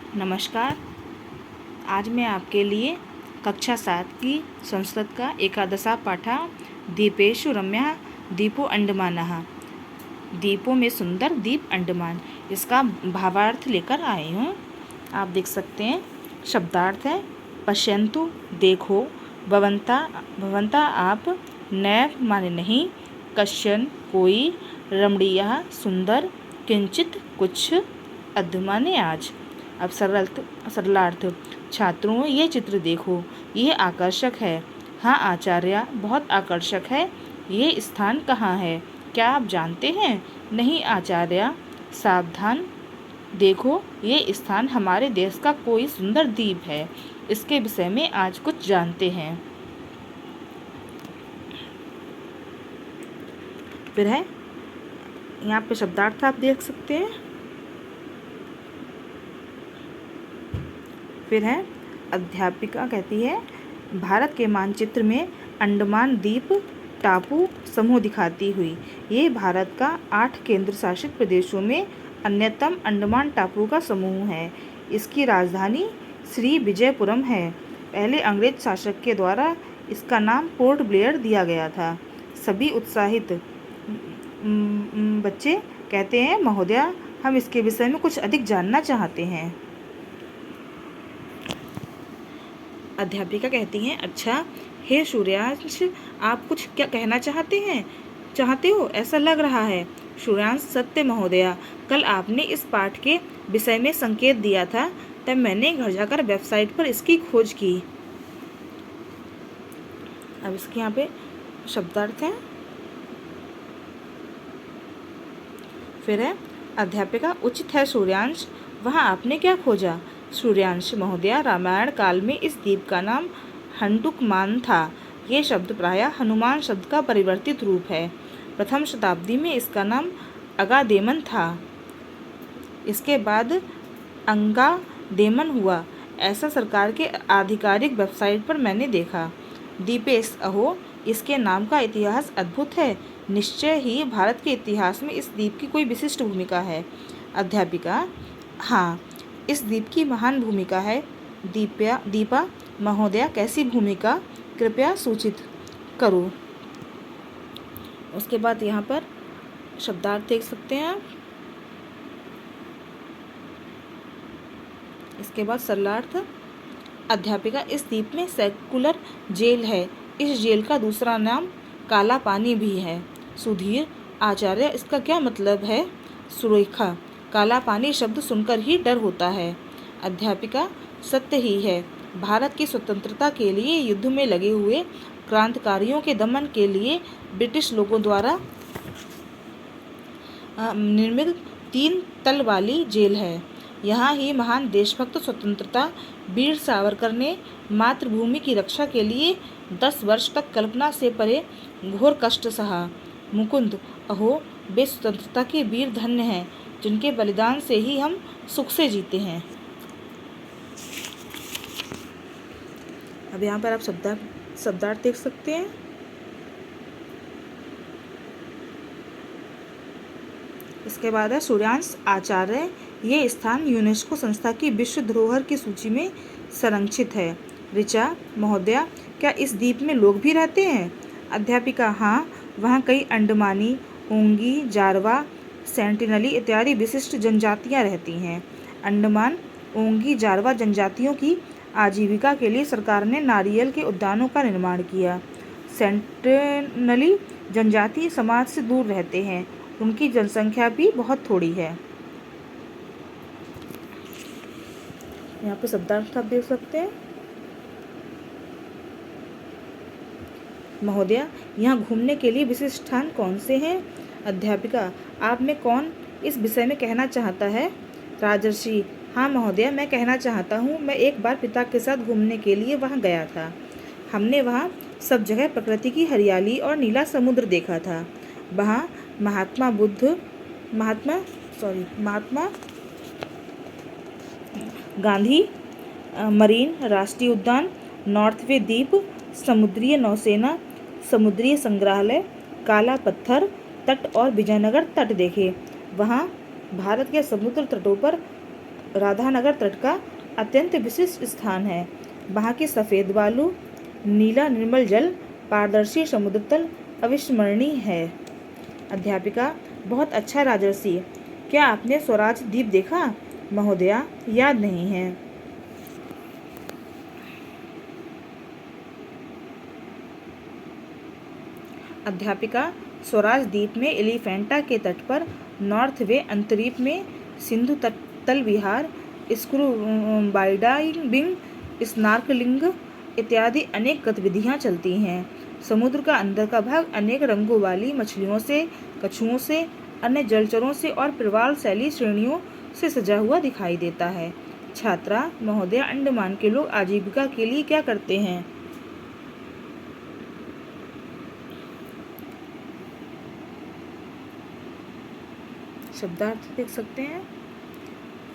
नमस्कार। आज मैं आपके लिए कक्षा 7 की संस्कृत का एकादशा पाठा दीपेषु रम्या दीपो अंडमानः, दीपों में सुंदर दीप अंडमान, इसका भावार्थ लेकर आई हूँ। आप देख सकते हैं। शब्दार्थ है पश्यन्तु देखो, भवन्ता भवन्ता आप, नैव माने नहीं, कश्चन कोई, रमणीयः सुंदर, किंचित कुछ, अद्य माने आज। अब सरलार्थ छात्रों ये चित्र देखो, ये आकर्षक है। हाँ आचार्य बहुत आकर्षक है। ये स्थान कहाँ है, क्या आप जानते हैं? नहीं आचार्य। सावधान देखो, ये स्थान हमारे देश का कोई सुंदर द्वीप है, इसके विषय में आज कुछ जानते हैं। फिर है यहाँ पे शब्दार्थ आप देख सकते हैं। फिर है अध्यापिका कहती है भारत के मानचित्र में अंडमान द्वीप टापू समूह दिखाती हुई, ये भारत का 8 केंद्र शासित प्रदेशों में अन्यतम अंडमान टापू का समूह है। इसकी राजधानी श्री विजयपुरम है। पहले अंग्रेज शासक के द्वारा इसका नाम पोर्ट ब्लेयर दिया गया था। सभी उत्साहित बच्चे कहते हैं महोदया हम इसके विषय में कुछ अधिक जानना चाहते हैं। अध्यापिका कहती हैं अच्छा हे सूर्यांश, आप कुछ क्या कहना चाहते हो, ऐसा लग रहा है। सूर्यांश सत्य महोदया, कल आपने इस पाठ के विषय में संकेत दिया था, तब मैंने घर जाकर वेबसाइट पर इसकी खोज की। अब इसके यहाँ पे शब्दार्थ हैं। फिर है अध्यापिका उचित है सूर्यांश, वहाँ आपने क्या खोजा? सूर्यांश महोदया, रामायण काल में इस द्वीप का नाम हंडुकमान था। ये शब्द प्रायः हनुमान शब्द का परिवर्तित रूप है। प्रथम शताब्दी में इसका नाम अगादेमन था, इसके बाद अंगादेमन हुआ, ऐसा सरकार के आधिकारिक वेबसाइट पर मैंने देखा। दीपेश अहो, इसके नाम का इतिहास अद्भुत है। निश्चय ही भारत के इतिहास में इस द्वीप की कोई विशिष्ट भूमिका है। अध्यापिका हाँ, इस द्वीप की महान भूमिका है। दीपा महोदया, कैसी भूमिका, कृपया सूचित करो। उसके बाद यहाँ पर शब्दार्थ देख सकते हैं आप। इसके बाद सरलार्थ। अध्यापिका इस द्वीप में सेकुलर जेल है। इस जेल का दूसरा नाम काला पानी भी है। सुधीर आचार्य, इसका क्या मतलब है? सुरेखा, काला पानी शब्द सुनकर ही डर होता है। अध्यापिका सत्य ही है। भारत की स्वतंत्रता के लिए युद्ध में लगे हुए क्रांतिकारियों के दमन के लिए ब्रिटिश लोगों द्वारा निर्मित 3 तल वाली जेल है। यहाँ ही महान देशभक्त स्वतंत्रता वीर सावरकर ने मातृभूमि की रक्षा के लिए 10 वर्ष तक कल्पना से परे घोर कष्ट सहा। मुकुंद अहो, वे स्वतंत्रता के वीर धन्य हैं, जिनके बलिदान से ही हम सुख से जीते हैं। अब यहाँ पर आप शब्दार्थ देख सकते हैं। इसके बाद है सूर्यांश आचार्य, ये स्थान यूनेस्को संस्था की विश्व धरोहर की सूची में संरक्षित है। ऋचा महोदया, क्या इस द्वीप में लोग भी रहते हैं? अध्यापिका हाँ, वहाँ कई अंडमानी, ओंगी, जारवा, सेंटिनली इत्यादि विशिष्ट जनजातियाँ रहती हैं। अंडमान ओंगी जारवा जनजातियों की आजीविका के लिए सरकार ने नारियल के उद्यानों का निर्माण किया। सेंटिनली जनजाति समाज से दूर रहते हैं, उनकी जनसंख्या भी बहुत थोड़ी है। यहाँ पे शब्दार्थ आप देख सकते हैं। महोदया, यहाँ घूमने के लिए विशिष्ट स्थान कौन से हैं? अध्यापिका, आप में कौन इस विषय में कहना चाहता है? राजर्षि हाँ महोदया, मैं कहना चाहता हूँ। मैं एक बार पिता के साथ घूमने के लिए वहाँ गया था। हमने वहाँ सब जगह प्रकृति की हरियाली और नीला समुद्र देखा था। वहाँ महात्मा गांधी मरीन राष्ट्रीय उद्यान, नॉर्थ वे द्वीप, समुद्रीय नौसेना, समुद्रीय संग्रहालय, काला पत्थर तट और विजयनगर तट देखे। वहाँ भारत के समुद्र तटों पर राधानगर तट का अत्यंत विशिष्ट स्थान है। वहाँ के सफ़ेद बालू, नीला निर्मल जल, पारदर्शी समुद्र तल अविस्मरणीय है। अध्यापिका, बहुत अच्छा राजर्षि। क्या आपने स्वराज द्वीप देखा? महोदया, याद नहीं है। अध्यापिका, स्वराज द्वीप में एलिफेंटा के तट पर नॉर्थ वे अंतरीप में सिंधु तल विहार, स्कूबा डाइविंग, स्नॉर्कलिंग इत्यादि अनेक गतिविधियां चलती हैं। समुद्र का अंदर का भाग अनेक रंगों वाली मछलियों से, कछुओं से, अन्य जलचरों से और प्रवाल शैली श्रेणियों से सजा हुआ दिखाई देता है। छात्रा, महोदया, अंडमान के लोग आजीविका के लिए क्या करते हैं? शब्दार्थ देख सकते हैं।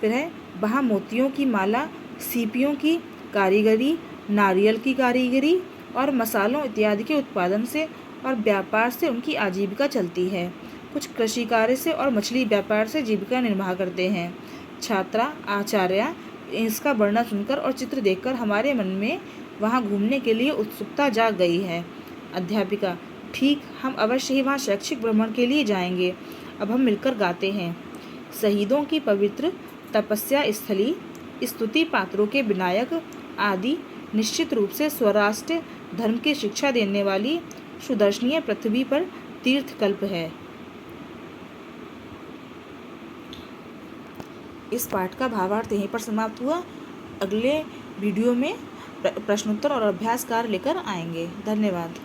फिर है, वहाँ मोतियों की माला, सीपियों की कारीगरी, नारियल की कारीगरी और मसालों इत्यादि के उत्पादन से और व्यापार से उनकी आजीविका चलती है। कुछ कृषि कार्य से और मछली व्यापार से जीविका निर्वाह करते हैं। छात्रा, आचार्य, इसका वर्णन सुनकर और चित्र देखकर हमारे मन में वहाँ घूमने के लिए उत्सुकता जाग गई है। अध्यापिका, ठीक, हम अवश्य ही वहाँ शैक्षिक भ्रमण के लिए जाएंगे। अब हम मिलकर गाते हैं। शहीदों की पवित्र तपस्या स्थली, स्तुति पात्रों के विनायक आदि निश्चित रूप से स्वराष्ट्र धर्म की शिक्षा देने वाली सुदर्शनीय पृथ्वी पर तीर्थकल्प है। इस पाठ का भावार्थ यहीं पर समाप्त हुआ। अगले वीडियो में प्रश्नोत्तर और अभ्यास कार्य लेकर आएंगे। धन्यवाद।